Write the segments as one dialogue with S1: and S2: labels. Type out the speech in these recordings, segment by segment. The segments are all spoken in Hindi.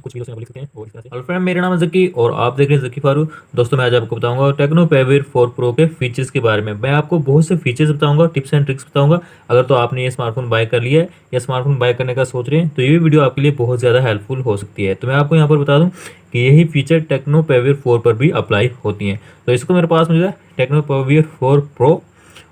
S1: कुछ वीडियोस यहाँ पर लिख सकते हैं और इस तरह से। हेलो फ्रेंड, मेरा नाम है ज़की और आप देख रहे हैं ज़की फारूक। दोस्तों मैं आज आपको बताऊंगा टेक्नो पैवियर 4 प्रो के फीचर्स के बारे में। मैं आपको बहुत से फीचर्स बताऊंगा, टिप्स एंड ट्रिक्स बताऊंगा। अगर तो आपने ये स्मार्टफोन बाय कर लिया है या स्मार्टफोन बाय करने का सोच रहे हैं तो ये वीडियो आपके लिए बहुत ज़्यादा हेल्पफुल हो सकती है। तो मैं आपको यहाँ पर बता दूँ कि यही फीचर टेक्नो पैवियर 4 पर भी अप्लाई होती हैं। तो इसको मेरे पास मौजूद है टेक्नो पैवियर 4 प्रो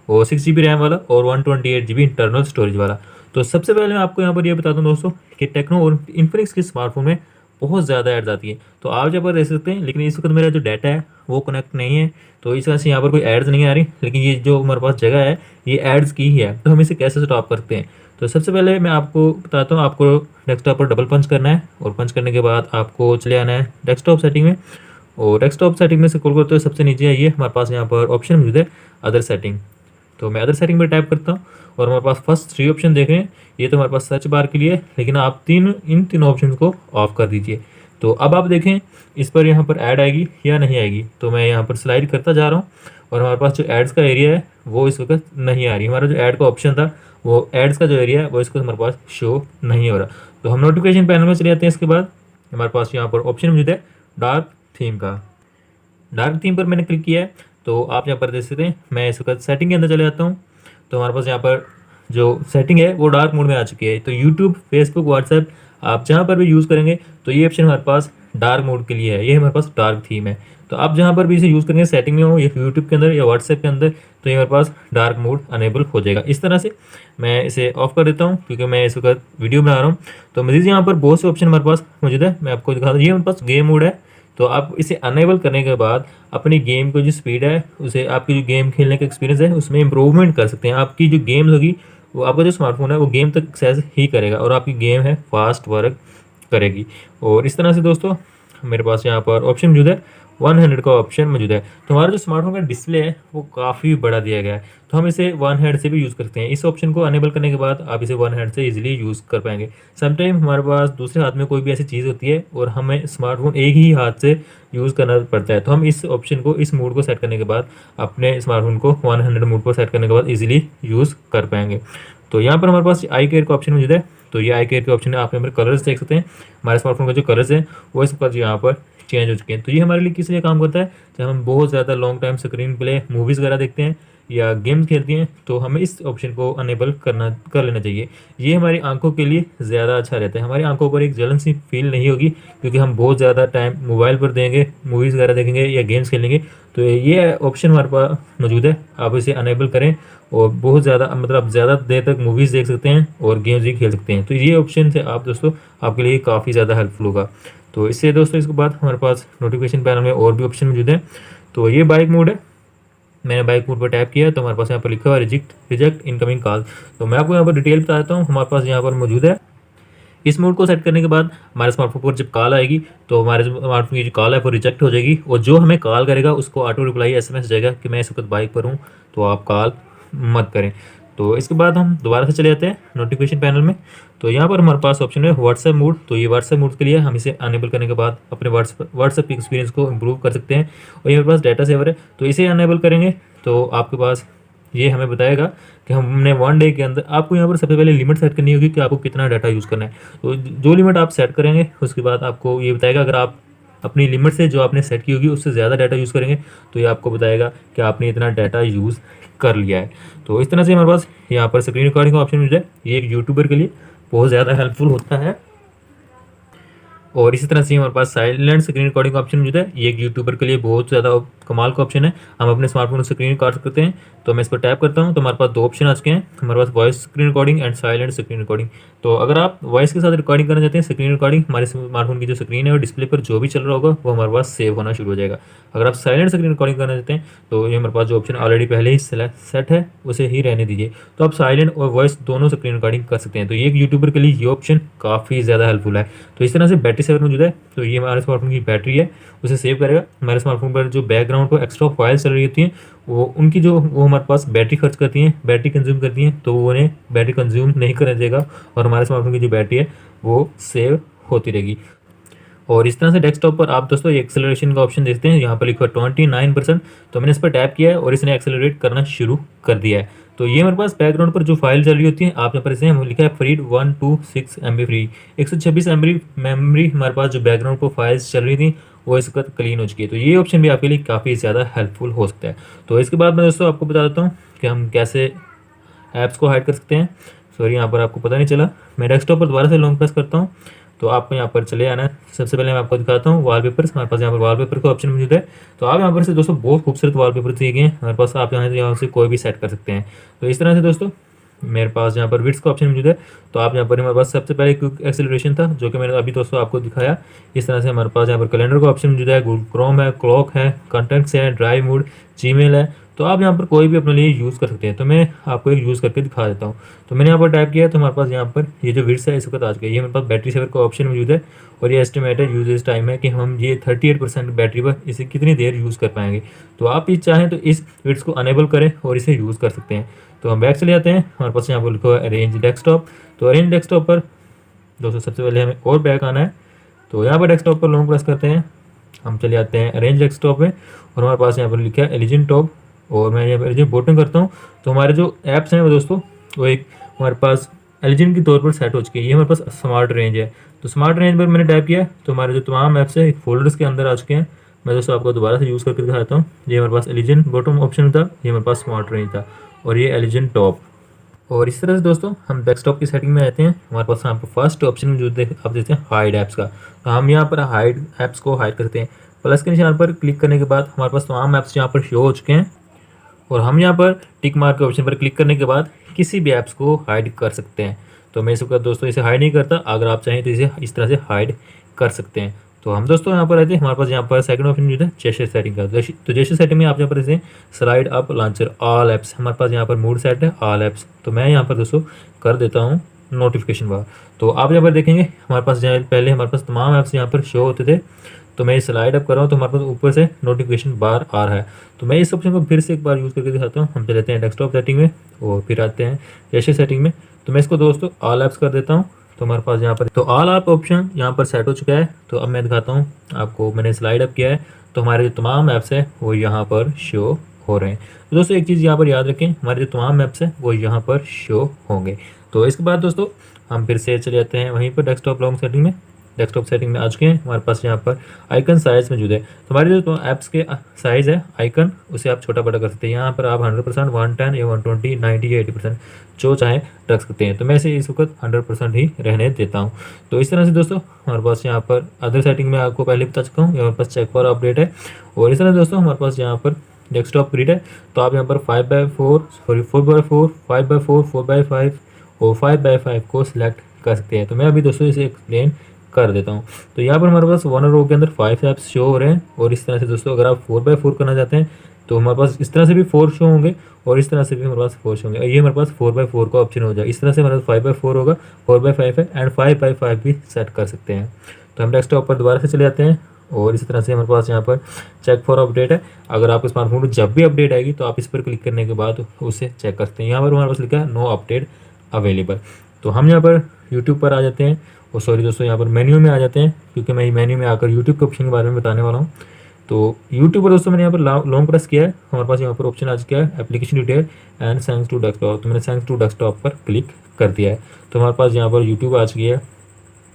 S1: और 6 GB रैम वाला और 128 GB इंटरनल स्टोरेज वाला। तो सबसे पहले मैं आपको यहाँ पर ये बता दूं दोस्तों कि टेक्नो और इन्फिनिक्स के स्मार्टफोन में बहुत ज़्यादा एड्स आती है। तो आप यहाँ पर रह सकते हैं, लेकिन इस वक्त मेरा जो डाटा है वो कनेक्ट नहीं है, तो इस वजह से यहाँ पर कोई एड्स नहीं आ रही। लेकिन ये जो हमारे पास जगह है ये एड्स की ही है, तो हम इसे कैसे स्टॉप करते हैं। तो सबसे पहले मैं आपको बताता हूँ, आपको डेस्कटॉप पर डबल पंच करना है और पंच करने के बाद आपको चले आना है डेस्कटॉप सेटिंग में। और डेस्कटॉप सेटिंग में से कॉल करते हुए सबसे नीचे आइए, हमारे पास यहाँ पर ऑप्शन मौजूद है अदर सेटिंग। तो मैं अदर सेटिंग पर टैप करता हूँ और हमारे पास फर्स्ट 3 ऑप्शन देख रहे हैं, ये तो हमारे पास सर्च बार के लिए है, लेकिन आप इन तीनों ऑप्शन को ऑफ कर दीजिए। तो अब आप देखें इस पर यहाँ पर ऐड आएगी या नहीं आएगी। तो मैं यहाँ पर स्लाइड करता जा रहा हूँ और हमारे पास जो एड्स का एरिया है वो इस वक्त नहीं आ रही। हमारा जो ऐड का ऑप्शन था वो एड्स का जो एरिया है वो इसको हमारे पास शो नहीं हो रहा। तो हम नोटिफिकेशन पैनल में चले जाते हैं। इसके बाद हमारे पास यहाँ पर ऑप्शन मौजूद है डार्क थीम का। डार्क थीम पर मैंने क्लिक किया है, तो आप यहाँ पर देख सकते हैं। मैं इस वक्त सेटिंग के अंदर चले जाता हूँ, तो हमारे पास यहाँ पर जो सेटिंग है वो डार्क मोड में आ चुकी है। तो यूट्यूब, फेसबुक, व्हाट्सएप आप जहाँ पर भी यूज़ करेंगे तो ये ऑप्शन हमारे पास डार्क मोड के लिए है, ये हमारे पास डार्क थीम है। तो आप जहाँ पर भी इसे यूज़ करेंगे, सेटिंग में हो या यूट्यूब के अंदर या व्हाट्सएप के अंदर, तो ये हमारे पास डार्क मोड अनेबल हो जाएगा। इस तरह से मैं इसे ऑफ कर देता हूँ क्योंकि मैं इस वक्त वीडियो बना रहा हूँ। तो मज़ीद यहाँ पर बहुत से ऑप्शन हमारे पास मौजूद है, मैं आपको दिखा दूँ। ये हमारे पास गेम मोड है, तो आप इसे अनेबल करने के बाद अपनी गेम को जो स्पीड है उसे, आपकी जो गेम खेलने का एक्सपीरियंस है उसमें इंप्रूवमेंट कर सकते हैं। आपकी जो गेम्स होगी वो आपका जो स्मार्टफोन है वो गेम तक एक्सेस ही करेगा और आपकी गेम है फास्ट वर्क करेगी। और इस तरह से दोस्तों मेरे पास यहाँ पर ऑप्शन मौजूद है 100 का ऑप्शन मौजूद है। तो हमारा जो स्मार्टफोन का डिस्प्ले है वो काफ़ी बड़ा दिया गया है, तो हम इसे 1 हैंड से भी यूज़ करते हैं। इस ऑप्शन को अनेबल करने के बाद आप इसे 1 हैंड से इजीली यूज़ कर पाएंगे। समटाइम हमारे पास दूसरे हाथ में कोई भी ऐसी चीज़ होती है और हमें स्मार्टफोन एक ही हाथ से यूज़ करना पड़ता है, तो हम इस ऑप्शन को, इस मोड को सेट करने के बाद अपने स्मार्टफोन को 100 मोड पर सेट करने के बाद ईजिली यूज़ कर पाएंगे। तो यहाँ पर हमारे पास आई केयर का ऑप्शन मौजूद है। तो ये आई केयर के ऑप्शन है, आप यहाँ पर कलर्स देख सकते हैं। हमारे स्मार्टफोन का जो कलर्स है वो इस पर यहाँ पर चेंज हो चुके हैं। तो ये हमारे लिए किस लिए काम करता है, जब हम बहुत ज़्यादा long time screen play, movies वगैरह देखते हैं या गेम्स खेलती हैं, तो हमें इस ऑप्शन को अनेबल कर लेना चाहिए। ये हमारी आंखों के लिए ज़्यादा अच्छा रहता है, हमारी आंखों पर एक जलन सी फील नहीं होगी क्योंकि हम बहुत ज़्यादा टाइम मोबाइल पर देंगे, मूवीज़ वगैरह देखेंगे या गेम्स खेलेंगे। तो ये ऑप्शन हमारे पास मौजूद है, आप इसे अनेबल करें और बहुत ज़्यादा, मतलब ज़्यादा देर तक मूवीज़ देख सकते हैं और गेम्स भी खेल सकते हैं। तो ये ऑप्शन से आप दोस्तों आपके लिए काफ़ी ज़्यादा हेल्पफुल होगा। तो इससे दोस्तों इसके बाद हमारे पास नोटिफिकेशन पैनल में और भी ऑप्शन मौजूद है। तो ये बाइक मोड है, मैंने बाइक मोड पर टैप किया तो हमारे पास यहाँ पर लिखा हुआ है रिजेक्ट इनकमिंग कॉल। तो मैं आपको यहाँ पर डिटेल बताता हूँ, हमारे पास यहाँ पर मौजूद है। इस मोड को सेट करने के बाद हमारे स्मार्टफोन पर जब कॉल आएगी तो हमारे स्मार्टफोन की जो कॉल है वो रिजेक्ट हो जाएगी और जो हमें कॉल करेगा उसको ऑटो रिप्लाई SMS जाएगा कि मैं इस वक्त बाइक पर हूँ तो आप कॉल मत करें। तो इसके बाद हम दोबारा से चले जाते हैं नोटिफिकेशन पैनल में। तो यहाँ पर हमारे पास ऑप्शन है व्हाट्सएप मोड। तो ये व्हाट्सएप मोड के लिए हम इसे अनेबल करने के बाद अपने व्हाट्सएप के एक्सपीरियंस को इम्प्रूव कर सकते हैं। और यहाँ पास डाटा सेवर है, तो इसे अनेबल करेंगे तो आपके पास ये हमें बताएगा कि हमने 1 डे के अंदर, आपको यहाँ पर सबसे पहले लिमिट सेट करनी होगी कि आपको कितना डाटा यूज़ करना है। तो जो लिमिट आप सेट करेंगे उसके बाद आपको ये बताएगा, अगर आप अपनी लिमिट से जो आपने सेट की होगी उससे ज़्यादा डाटा यूज़ करेंगे तो ये आपको बताएगा कि आपने इतना डाटा यूज़ कर लिया है। तो इस तरह से हमारे पास यहाँ पर स्क्रीन रिकॉर्डिंग का ऑप्शन मिल जाए, ये एक यूट्यूबर के लिए बहुत ज़्यादा हेल्पफुल होता है। और इसी तरह से हमारे पास साइलेंट स्क्रीन रिकॉर्डिंग का ऑप्शन मौजूद है, ये एक यूट्यूबर के लिए बहुत ज़्यादा कमाल का ऑप्शन है। हम अपने स्मार्टफोन से स्क्रीन रिकॉर्ड करते हैं, तो मैं इस पर टैप करता हूं तो हमारे पास 2 ऑप्शन आ चुके हैं, हमारे पास voice screen recording and silent screen recording. तो अगर आप वॉइस के साथ रिकॉर्डिंग करना चाहते हैं स्क्रीन रिकॉर्डिंग, हमारे स्मार्टफोन की जो स्क्रीन है और डिस्प्ले पर जो भी चल रहा होगा वो हमारे पास सेव होना शुरू हो जाएगा। अगर आप साइलेंट स्क्रीन रिकॉर्डिंग करना चाहते हैं तो ये हमारे पास जो ऑप्शन ऑलरेडी पहले ही सेट है उसे ही रहने दीजिए। तो आप साइलेंट और वॉइस दोनों स्क्रीन रिकॉर्डिंग कर सकते हैं। तो ये एक यूट्यूबर के लिए ये ऑप्शन काफ़ी ज़्यादा हेल्पफुल है। तो इस तरह से बैटरी सेवर मौजूद है, तो ये हमारे स्मार्टफोन की बैटरी है उसे सेव करेगा। हमारे स्मार्टफोन पर जो बैकग्राउंड पर एक्स्ट्रा फाइल्स चल रही होती हैं वो हमारे पास बैटरी खर्च करती हैं, बैटरी कंज्यूम करती हैं, तो वो उन्हें बैटरी कंज्यूम नहीं करने देगा और हमारे स्मार्टफोन की जो बैटरी है वो सेव होती रहेगी। और इस तरह से डेस्कटॉप पर आप दोस्तों ये एक्सेलरेशन का ऑप्शन देखते हैं, यहाँ पर लिखा है 29%। तो मैंने इस पर टैप किया है और इसने एक्सेलरेट करना शुरू कर दिया है। तो ये मेरे पास बैकग्राउंड पर जो फाइल चल रही होती है, आप यहाँ पर इसे लिखा है freed 126 MB free, 126 MB memory हमारे पास जो बैकग्राउंड पर फाइल्स चल रही थी वो इस वक्त क्लीन हो चुकी है। तो ये ऑप्शन भी आपके लिए काफ़ी ज़्यादा हेल्पफुल हो सकता है। तो इसके बाद मैं दोस्तों आपको बता देता हूँ कि हम कैसे ऐप्स को हाइड कर सकते हैं। सॉरी, यहाँ पर आपको पता नहीं चला, मैं डेस्कटॉप पर दोबारा से लॉन्ग प्रेस करता हूँ तो आपको यहाँ पर चले आना है। सबसे पहले मैं आपको दिखाता हूँ वॉलपेपर्स। हमारे पास यहाँ पर वॉलपेपर का ऑप्शन मौजूद है। तो आप यहाँ पर से दोस्तों बहुत खूबसूरत वॉलपेपर दिए गए हैं हमारे पास, आप यहाँ से कोई भी सेट कर सकते हैं। तो इस तरह से दोस्तों मेरे पास यहाँ पर विड्थ का ऑप्शन मौजूद है। तो आप यहाँ पर हमारे पास सबसे पहले क्विक एक्सेलरेशन था जो कि मैंने अभी दोस्तों आपको दिखाया। इस तरह से हमारे पास यहाँ पर कैलेंडर का ऑप्शन मौजूद है, गूगल क्रोम है, क्लॉक है, कॉन्टैक्ट्स है, ड्राइव मोड, जीमेल है। तो आप यहाँ पर कोई भी अपने लिए यूज़ कर सकते हैं। तो मैं आपको एक यूज़ करके दिखा देता हूँ। तो मैंने यहाँ पर टाइप किया है तो हमारे पास यहाँ पर ये जो विड्थ है इस वक्त आ चुका है। ये मेरे पास बैटरी सेवर का ऑप्शन मौजूद है और ये एस्टिमेटेड यूजेज टाइम है कि हम ये 38% बैटरी पर इसे कितनी देर यूज़ कर पाएंगे। तो आप ये चाहें तो इस विड्थ को अनेबल करें और इसे यूज़ कर सकते हैं। तो हम बैक चले जाते हैं, हमारे पास यहाँ पर लिखा हुआ है अरेंज डेस्कटॉप। तो अरेंज डेस्कटॉप पर दोस्तों सबसे पहले हमें और बैक आना है। तो यहाँ पर डेस्कटॉप पर लॉन्ग प्रेस करते हैं, हम चले जाते हैं अरेंज डेस्कटॉप में और हमारे पास यहाँ पर लिखा है एलिजन टॉप और मैं यहाँ पर एलिजन बोटन करता हूँ। तो हमारे जो ऐप्स हैं वो दोस्तों वो एक हमारे पास एलिजन के तौर पर सेट हो चुकी है। ये हमारे पास स्मार्ट रेंज है। तो स्मार्ट रेंज पर मैंने टाइप किया तो हमारे जो तमाम ऐप्स हैं एक फोल्डर्स के अंदर आ चुके हैं। मैं दोस्तों आपको दोबारा से यूज़ करके दिखाता हूँ। ये हमारे पास एलिजन बॉटम ऑप्शन था, ये हमारे पास स्मार्ट रेंज था और ये एलिजन टॉप। और इस तरह से दोस्तों हम डेस्कटॉप की सेटिंग में आते हैं। हमारे पास यहाँ पर फर्स्ट ऑप्शन जो आप देखते हैं हाइड ऐप्स का। तो हम यहाँ पर हाइड ऐप्स को हाइड करते हैं। प्लस के निशान पर क्लिक करने के बाद हमारे पास तमाम ऐप्स यहाँ पर शो हो चुके हैं और हम यहाँ पर टिक मार्क के ऑप्शन पर क्लिक करने के बाद किसी भी ऐप्स को हाइड कर सकते हैं। तो मैं इसको दोस्तों इसे हाइड नहीं करता, अगर आप चाहें तो इसे इस तरह से हाइड कर सकते हैं। तो हम दोस्तों यहाँ पर आते हैं, हमारे पास यहाँ पर सेकंड ऑप्शन जो है जेस्चर सेटिंग का। तो जेस्चर सेटिंग में आप यहाँ पर इसे slide up launcher all apps, हमारे पास यहाँ पर मूड सेट है ऑल ऐप्स। तो मैं यहाँ पर दोस्तों कर देता हूँ नोटिफिकेशन बार। तो आप यहाँ पर देखेंगे हमारे पास पहले हमारे पास तमाम ऐप्स यहाँ पर शो होते थे। तो मैं स्लाइड अप कर रहा हूँ तो हमारे पास ऊपर से नोटिफिकेशन बार आ रहा है। तो मैं इस ऑप्शन को फिर से एक बार यूज़ करके दिखाता हूँ। हम चले जाते हैं डेस्कटॉप सेटिंग में और फिर आते हैं जेस्चर सेटिंग में। तो मैं इसको दोस्तों ऑल ऐप्स कर देता हूँ। तो हमारे पास यहाँ पर तो ऑल ऐप ऑप्शन यहाँ पर सेट हो चुका है। तो अब मैं दिखाता हूँ आपको, मैंने स्लाइड अप किया है तो हमारे जो तमाम ऐप्स हैं वो यहाँ पर शो हो रहे हैं। तो दोस्तों एक चीज़ यहाँ पर याद रखें, हमारे जो तमाम ऐप्स हैं वो यहाँ पर शो होंगे। तो इसके बाद दोस्तों हम फिर से चले जाते हैं वहीं पर डेस्कटॉप लॉन्ग सेटिंग में। डेस्कटॉप सेटिंग में आ चुके हैं, हमारे पास यहाँ पर आइकन साइज़ मौजूद है। तो हमारे जो ऐप्स के साइज़ है आइकन उसे आप छोटा बड़ा कर सकते हैं। यहाँ पर आप 100%, 110 या 120, 90 या 80% जो चाहें रख सकते हैं। तो मैं इसे इस वक्त 100% ही रहने देता हूँ। तो इस तरह से दोस्तों हमारे पास यहाँ पर अदर सेटिंग में आपको पहले बता चुका हूँ, हमारे पास चेक फॉर अपडेट है। और इस तरह दोस्तों हमारे पास यहाँ पर डेस्कटॉप ग्रिड है। तो आप यहाँ पर 5x4 sorry 4x4, 5x4, 4x5 और 5x5 को सिलेक्ट कर सकते हैं। तो मैं अभी दोस्तों इसे एक्सप्लेन कर देता हूँ। तो यहाँ पर हमारे पास वन रो के अंदर 5 ऐप्स शो हो रहे हैं। और इस तरह से दोस्तों अगर आप 4x4 करना चाहते हैं तो हमारे पास इस तरह से भी 4 शो होंगे और इस तरह से भी हमारे पास 4 शो होंगे। और ये हमारे पास 4x4 का ऑप्शन हो जाए। इस तरह से हमारे पास 5x4 होगा, 4x5 है एंड 5x5 भी सेट कर सकते हैं। तो हम डेस्कटॉप पर दोबारा से चले जाते हैं और इस तरह से हमारे पास यहाँ पर चेक फॉर अपडेट है। अगर आपके स्मार्टफोन में जब भी अपडेट आएगी तो आप इस पर क्लिक करने के बाद उसे चेक कर सकते हैं। यहाँ पर हमारे पास लिखा है नो अपडेट अवेलेबल। तो हम यहाँ पर यूट्यूब पर आ जाते हैं और सॉरी दोस्तों यहाँ पर मेन्यू में आ जाते हैं, क्योंकि मैं मेन्यू में आकर यूट्यूब के ऑप्शन के बारे में बताने वाला हूँ। तो यूट्यूब पर दोस्तों मैंने यहाँ पर लॉन्ग प्रेस किया है, हमारे पास यहाँ पर ऑप्शन आ चुका है application detail and sends to desktop. तो मैंने सेंस टू डेस्कटॉप पर क्लिक कर दिया है। तो हमारे पास यहाँ पर यूट्यूब आ चुकी है।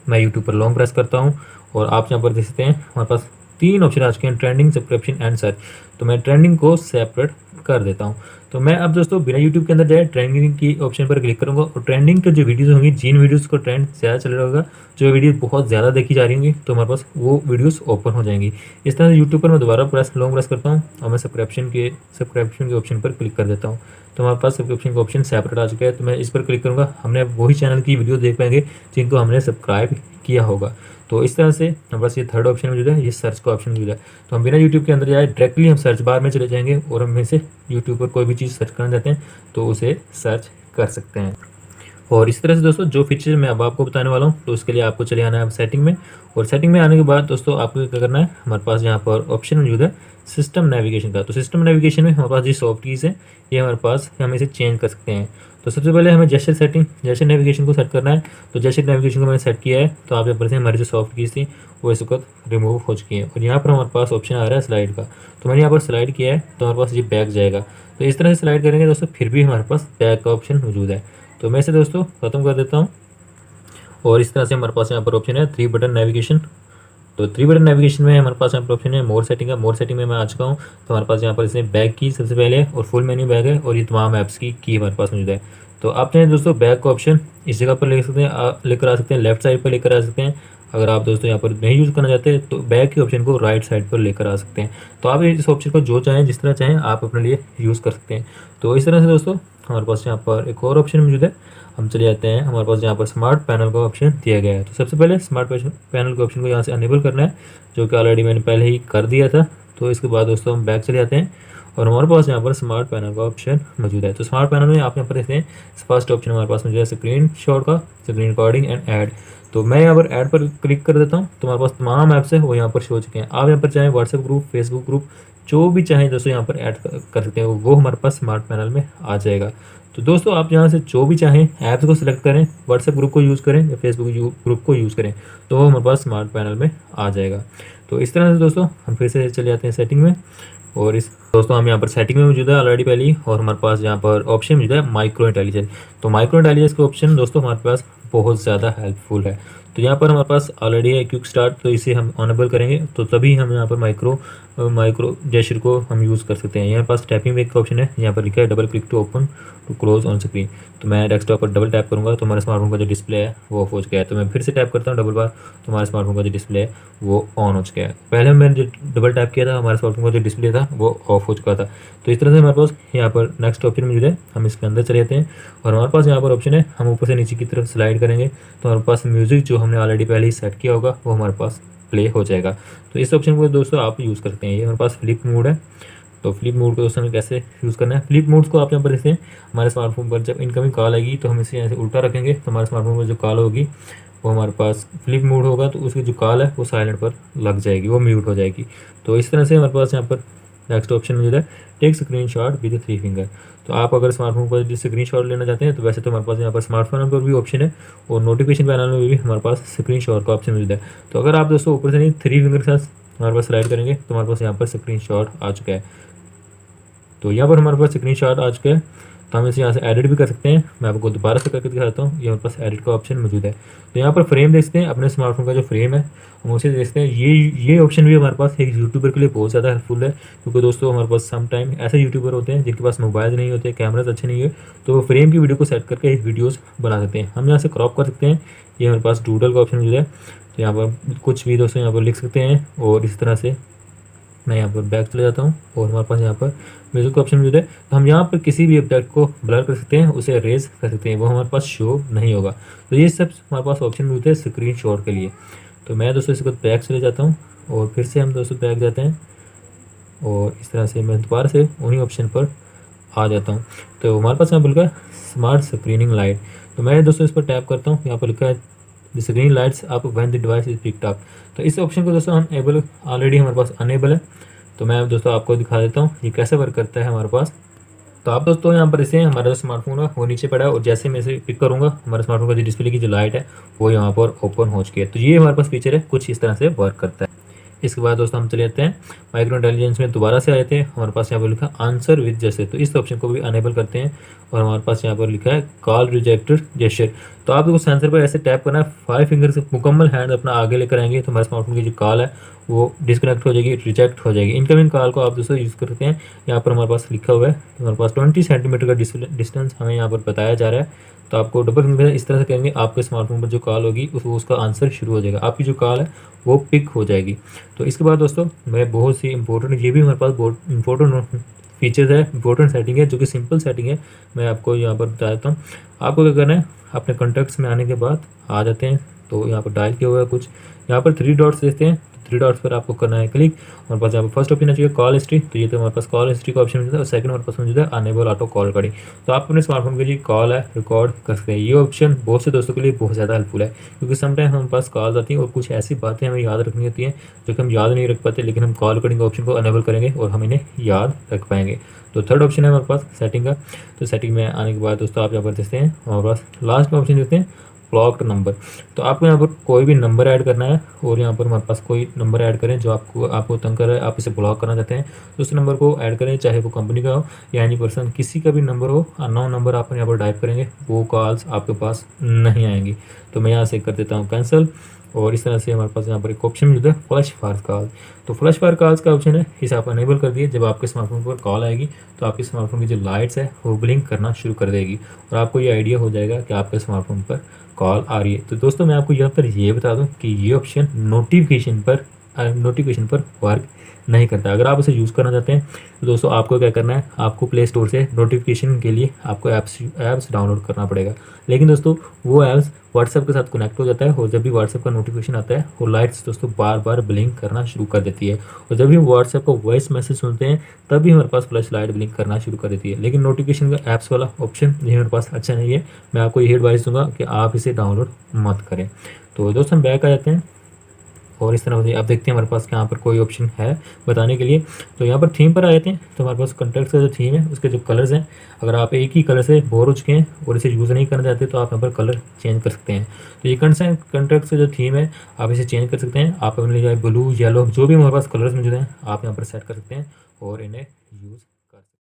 S1: मैं यूट्यूब पर लॉन्ग प्रेस करता हूँ और आप यहाँ पर देख सकते हैं हमारे पास 3 ऑप्शन आ चुके हैं, ट्रेंडिंग, सब्सक्रिप्शन एंड सर्च। तो मैं ट्रेंडिंग को सेपरेट कर देता हूँ। तो मैं अब दोस्तों बिना यूट्यूब के अंदर जाए ट्रेंडिंग की ऑप्शन पर क्लिक करूँगा और ट्रेंडिंग के जो वीडियोस होंगी, जिन वीडियोस को ट्रेंड ज़्यादा चल रहा होगा, जो वीडियो बहुत ज़्यादा देखी जा रही होंगी, तो हमारे पास वो वीडियोस ओपन हो जाएंगी। इस तरह से यूट्यूब पर मैं दोबारा लॉन्ग प्रेस करता हूँ और मैं सब्सक्रिप्शन के ऑप्शन पर क्लिक कर देता हूँ। तो हमारे पास सब्सक्रिप्शन का ऑप्शन सेपरेट आ चुका है। तो मैं इस पर क्लिक करूँगा, हमने वही चैनल की वीडियो देख पाएंगे जिनको हमने सब्सक्राइब किया होगा। तो इस तरह से हमारे पास ये थर्ड ऑप्शन मौजूद है, ये सर्च का ऑप्शन मौजूद है। तो हम बिना यूट्यूब के अंदर जाए डायरेक्टली हम सर्च बार में चले जाएंगे और हम इसे यूट्यूब पर कोई भी चीज़ सर्च करना चाहते हैं तो उसे सर्च कर सकते हैं। और इस तरह से दोस्तों जो फीचर मैं अब आपको बताने वाला हूँ, तो उसके लिए आपको चले आना है सेटिंग में। और सेटिंग में आने के बाद दोस्तों आपको क्या करना है, हमारे पास यहाँ पर ऑप्शन मौजूद है सिस्टम नेविगेशन का। तो सिस्टम नेविगेशन में हमारे पास जो सॉफ्ट कीज़ है, ये हमारे पास हम इसे चेंज कर सकते हैं। तो सबसे पहले हमें जेस्चर सेटिंग, जेस्चर नेविगेशन को सेट करना है। तो जेस्चर नेविगेशन को मैंने सेट किया है, तो आप यहाँ पर से हमारी जो सॉफ्ट कीज़ थी वो इस वक्त रिमूव हो चुकी है। और यहाँ पर हमारे पास ऑप्शन आ रहा है स्लाइड का, तो मैंने यहाँ पर स्लाइड किया है, तो हमारे पास ये बैक जाएगा। तो इस तरह से स्लाइड करेंगे दोस्तों, फिर भी हमारे पास बैक का ऑप्शन मौजूद है। तो मैं इसे दोस्तों ख़त्म कर देता हूँ। और इस तरह से हमारे पास यहाँ पर ऑप्शन है 3 बटन नेविगेशन। तो 3 बटन नेविगेशन में हमारे पास यहाँ पर ऑप्शन है मोर सेटिंग है। मोर सेटिंग में मैं आ चुका हूँ। तो हमारे पास यहाँ पर इसमें बैक की सबसे पहले है और फुल मेन्यू बैक है, और ये तमाम ऐप्स की हमारे पास मौजूद है। तो आप चाहें दोस्तों बैक का ऑप्शन इस जगह पर ले सकते हैं, लेकर आ सकते हैं, लेफ्ट साइड पर लेकर आ सकते हैं। अगर आप दोस्तों यहाँ पर नहीं यूज़ करना चाहते तो बैक के ऑप्शन को राइट साइड पर लेकर आ सकते हैं। तो आप इस ऑप्शन को जो चाहें, जिस तरह चाहें, आप अपने लिए यूज़ कर सकते हैं। तो इस तरह से दोस्तों हमारे पास यहाँ पर एक और ऑप्शन मौजूद है। हम चले जाते हैं, हमारे पास यहाँ पर स्मार्ट पैनल का ऑप्शन दिया गया है। तो सबसे पहले स्मार्ट पैनल के ऑप्शन को यहाँ से अनेबल करना है, जो कि ऑलरेडी मैंने पहले ही कर दिया था। तो इसके बाद दोस्तों हम बैक चले जाते हैं, और हमारे पास यहाँ पर स्मार्ट पैनल का ऑप्शन मौजूद है। तो स्मार्ट पैनल में आप यहाँ पर देखते हैं फर्स्ट ऑप्शन हमारे पास मौजूद है स्क्रीन शॉट का, स्क्रीन रिकॉर्डिंग एंड ऐड। तो मैं यहाँ पर ऐड पर क्लिक कर देता हूँ, तो हमारे पास तमाम ऐप्स है वो यहाँ पर शो हो चुके हैं। आप यहाँ पर चाहें व्हाट्सएप ग्रुप, फेसबुक ग्रुप, जो भी चाहें दोस्तों यहाँ पर ऐड कर सकते हैं, वो हमारे पास स्मार्ट पैनल में आ जाएगा। तो दोस्तों आप यहाँ से जो भी चाहें ऐप्स को सिलेक्ट करें, व्हाट्सएप ग्रुप को यूज़ करें या फेसबुक ग्रुप को यूज़ करें, तो वो हमारे पास स्मार्ट पैनल में आ जाएगा। तो इस तरह से दोस्तों हम फिर से चले जाते हैं सेटिंग में, और इस दोस्तों हम यहाँ पर सेटिंग में मौजूद है ऑलरेडी पहले ही, और हमारे पास यहाँ पर ऑप्शन मौजूद है माइक्रो इंटेलिजेंस। तो माइक्रो इंटेलिजेंस का ऑप्शन दोस्तों हमारे पास बहुत ज़्यादा हेल्पफुल है। तो यहाँ पर हमारे पास ऑलरेडी है क्विक स्टार्ट, तो इसे हम ऑनेबल करेंगे तो तभी हम यहाँ पर माइक्रो जेस्चर को हम यूज़ कर सकते हैं। यहाँ पास टैपिंग वेक का ऑप्शन है, यहाँ पर लिखा है double click to open to close on screen. तो मैं डेस्कटॉप पर डबल टैप करूँगा तो हमारे स्मार्टफोन का जो डिस्प्ले है वो ऑफ हो चुका है। तो मैं फिर से टैप करता हूँ डबल बार, तो हमारे स्मार्टफोन का जो डिस्प्ले है वो ऑन हो चुका है। पहले मैंने जो डबल टैप किया था, हमारे स्मार्टफोन का जो डिस्प्ले था वो ऑफ हो चुका था। तो इस तरह से हमारे पास यहाँ पर नेक्स्ट ऑप्शन मौजूद है, हम इसके अंदर चले जाते हैं, और हमारे पास यहाँ पर ऑप्शन है, हम ऊपर से नीचे की तरफ स्लाइड करेंगे तो हमारे पास म्यूज़िक जो हमने ऑलरेडी पहले ही सेट किया होगा वो हमारे पास प्ले हो जाएगा। तो इस ऑप्शन को दोस्तों आप यूज़ कर सकते हैं। ये हमारे पास फ्लिप मोड है। तो फ्लिप मोड को दोस्तों हमें कैसे यूज़ करना है, फ्लिप मोड्स को आप यहाँ पर देखते हैं, हमारे स्मार्टफोन पर जब इनकमिंग कॉल आएगी तो हम इसे यहाँ से उल्टा रखेंगे, तो हमारे स्मार्टफोन पर जो कॉल होगी वो हमारे पास फ्लिप मोड होगा, तो उसकी जो कॉल है वो साइलेंट पर लग जाएगी, वो म्यूट हो जाएगी। तो इस तरह से हमारे पास यहाँ पर नेक्स्ट ऑप्शन मौजूद है take screenshot with 3 finger. तो आप अगर स्मार्टफोन पर स्क्रीन शॉट लेना चाहते हैं तो वैसे तो हमारे पास यहाँ पर स्मार्टफोन पर भी ऑप्शन है, और नोटिफिकेशन पैनल में भी हमारे पास स्क्रीन शॉट का ऑप्शन मौजूद है। तो अगर आप दोस्तों ऊपर से नहीं 3 फिंगर के साथ हमारे पास स्लाइड करेंगे तो हमारे पास यहाँ पर स्क्रीन शॉट आ चुका है। तो यहाँ पर हमारे पास स्क्रीन शॉट आ चुका है, तो हम इसे यहाँ से एडिट भी कर सकते हैं। मैं आपको दोबारा से करके दिखाता हूँ, ये हमारे पास एडिट का ऑप्शन मौजूद है। तो यहाँ पर फ्रेम देखते हैं, अपने स्मार्टफोन का जो फ्रेम है हम उसे देखते हैं। ये ऑप्शन भी हमारे पास एक यूट्यूबर के लिए बहुत ज़्यादा हेल्पफुल है, क्योंकि दोस्तों हमारे पास सम टाइम ऐसे यूट्यूबर होते हैं जिनके पास मोबाइल नहीं होते, कैमराज अच्छे नहीं है, तो वो फ्रेम की वीडियो को सेट करके वीडियोज़ बना सकते हैं। हम यहाँ से क्रॉप कर सकते हैं, ये हमारे पास डूडल का ऑप्शन मौजूद है। तो यहाँ पर कुछ भी दोस्तों यहाँ पर लिख सकते हैं, और इस तरह से मैं यहाँ पर बैक चले जाता हूँ, और हमारे पास यहाँ पर म्यूजिक का ऑप्शन मौजूद है। तो हम यहाँ पर किसी भी ऑब्जेक्ट को ब्लर कर सकते हैं, उसे रेज कर सकते हैं, वो हमारे पास शो नहीं होगा। तो ये सब हमारे पास ऑप्शन मौजूद है स्क्रीन शॉट के लिए। तो मैं दोस्तों इसके बाद बैक चले जाता हूँ, और फिर से हम दोस्तों बैक जाते हैं, और इस तरह से मैं दोबारा से उन्हीं ऑप्शन पर आ जाता हूँ। तो हमारे पास यहाँ पर लिखा है स्मार्ट स्क्रीनिंग लाइट। तो मैं दोस्तों इस पर टैप करता हूँ, यहाँ पर लिखा है the screen lights up when the device is picked up. तो इस ऑप्शन को दोस्तों हम एबल, ऑलरेडी हमारे पास अनेबल है। तो मैं दोस्तों आपको दिखा देता हूँ ये कैसे वर्क करता है हमारे पास। तो आप दोस्तों यहाँ पर इसे, हमारा जो स्मार्टफोन है वो नीचे पड़ा है, और जैसे मैं इसे पिक करूँगा हमारे स्मार्टफोन का जो डिस्प्ले की जो लाइट है वो यहाँ पर ओपन हो चुकी है। तो ये हमारे पास फीचर है, कुछ इस तरह से वर्क करता है। इसके बाद दोस्तों हम चले जाते हैं माइक्रो इंटेलिजेंस में, दोबारा से आए थे, हमारे पास यहाँ पर लिखा आंसर विद जेस्चर। तो इस ऑप्शन को भी अनेबल करते हैं, और हमारे पास यहाँ पर लिखा है कॉल रिजेक्टेड जेस्चर। तो आप लोग सेंसर पर ऐसे टैप करना है, 5 फिंगर से मुकम्मल हैंड अपना आगे लेकर आएंगे तो हमारे स्मार्टफोन की जो कॉल है वो डिस्कनेक्ट हो जाएगी, रिजेक्ट हो जाएगी। इनकमिंग कॉल को आप दोस्तों यूज़ करते हैं, यहाँ पर हमारे पास लिखा हुआ है, हमारे पास 20 सेंटीमीटर का डिस्टेंस हमें यहाँ पर बताया जा रहा है। तो आपको डबल फिंगर इस तरह से करेंगे, आपके स्मार्टफोन पर जो कॉल होगी उसका आंसर शुरू हो जाएगा, आपकी जो कॉल है वो पिक हो जाएगी। तो इसके बाद दोस्तों मैं बहुत सी इंपॉर्टेंट, ये भी हमारे पास बहुत इंपॉर्टेंट फीचर्स है, इंपॉर्टेंट सेटिंग है, जो कि सिंपल सेटिंग है, मैं आपको यहाँ पर बता देता हूँ। आपको क्या करना है, अपने कॉन्टैक्ट्स में आने के बाद आ जाते हैं, तो यहाँ पर डायल किया हुआ है कुछ, यहाँ पर 3 डॉट्स देखते हैं, थ्री डॉट्स पर आपको करना है क्लिक। हमारे पास यहाँ पर फर्स्ट ऑप्शन आ चुका है कॉल हिस्ट्री, तो ये तो हमारे पास कॉल हिस्ट्री का ऑप्शन मिलता है। और सेकंड हमारे पास मौजूद है अनेबल ऑटो कॉल रिकॉर्डिंग, तो आप अपने स्मार्टफोन के लिए कॉल है रिकॉर्ड कर सकते हैं। ये ऑप्शन बहुत से दोस्तों के लिए बहुत ज़्यादा हेल्पफुल है, क्योंकि समटाइम हमारे पास कॉल आती हैं और कुछ ऐसी बातें हमें याद रखनी होती हैं जो कि हम याद नहीं रख पाते, लेकिन हम कॉल रिकॉर्डिंग ऑप्शन को अनेबल करेंगे और हम इन्हें याद रख पाएंगे। तो थर्ड ऑप्शन है हमारे पास सेटिंग का, तो सेटिंग में आने के बाद दोस्तों आप यहाँ पर देखते हैं हमारे पास लास्ट में ऑप्शन देते हैं ब्लॉक्ड नंबर। तो आपको यहाँ पर कोई भी नंबर ऐड करना है और यहाँ पर हमारे पास कोई नंबर ऐड करें जो आपको तंग कर रहा है, आप इसे ब्लॉक करना चाहते हैं, तो उस नंबर को ऐड करें, चाहे वो कंपनी का हो या एनी पर्सन, किसी का भी नंबर हो, अननोन नंबर आप यहाँ पर टाइप करेंगे, वो कॉल्स आपके पास नहीं आएंगी। तो मैं यहाँ से कर देता हूँ कैंसिल। और इस तरह से हमारे पास यहाँ पर एक ऑप्शन मिलता है फ्लैश फायर कॉल। तो फ्लैश फायर कॉल्स का ऑप्शन है, इसे आप अनेबल कर दिए। जब आपके स्मार्टफोन पर कॉल आएगी तो आपके स्मार्टफोन की जो लाइट्स है वो ब्लिंक करना शुरू कर देगी और आपको ये आइडिया हो जाएगा कि आपके स्मार्टफोन पर कॉल आ रही है। तो दोस्तों मैं आपको यहाँ पर ये बता दूँ कि ये ऑप्शन नोटिफिकेशन पर वर्क नहीं करता। अगर आप इसे यूज़ करना चाहते हैं तो दोस्तों आपको क्या करना है, आपको प्ले स्टोर से नोटिफिकेशन के लिए आपको ऐप्स डाउनलोड करना पड़ेगा। लेकिन दोस्तों वो ऐप्स व्हाट्सएप के साथ कनेक्ट हो जाता है और जब भी व्हाट्सएप का नोटिफिकेशन आता है वो लाइट्स दोस्तों बार बार ब्लिंक करना शुरू कर देती है। और जब भी व्हाट्सएप का वॉइस मैसेज सुनते हैं तब भी हमारे पास फ्लैश लाइट ब्लिंक करना शुरू कर देती है। लेकिन नोटिफिकेशन का ऐप्स वाला ऑप्शन ये हमारे पास अच्छा नहीं है। मैं आपको ये एडवाइस दूंगा कि आप इसे डाउनलोड मत करें। तो दोस्तों हम बैक आ जाते हैं और इस तरह से आप देखते हैं हमारे पास यहाँ पर कोई ऑप्शन है बताने के लिए। तो यहाँ पर थीम पर आ जाते हैं, तो हमारे पास कंटेक्ट का जो थीम है उसके जो कलर्स हैं, अगर आप एक ही कलर से बोर हो चुके हैं और इसे यूज़ नहीं करना चाहते तो आप यहाँ पर कलर चेंज कर सकते हैं। तो ये कंटेक्ट से जो थीम है आप इसे चेंज कर सकते हैं। आप अपने लिए ब्लू येलो जो भी हमारे पास कलर्स मौजूद हैं आप यहाँ पर सेट कर सकते हैं और इन्हें यूज़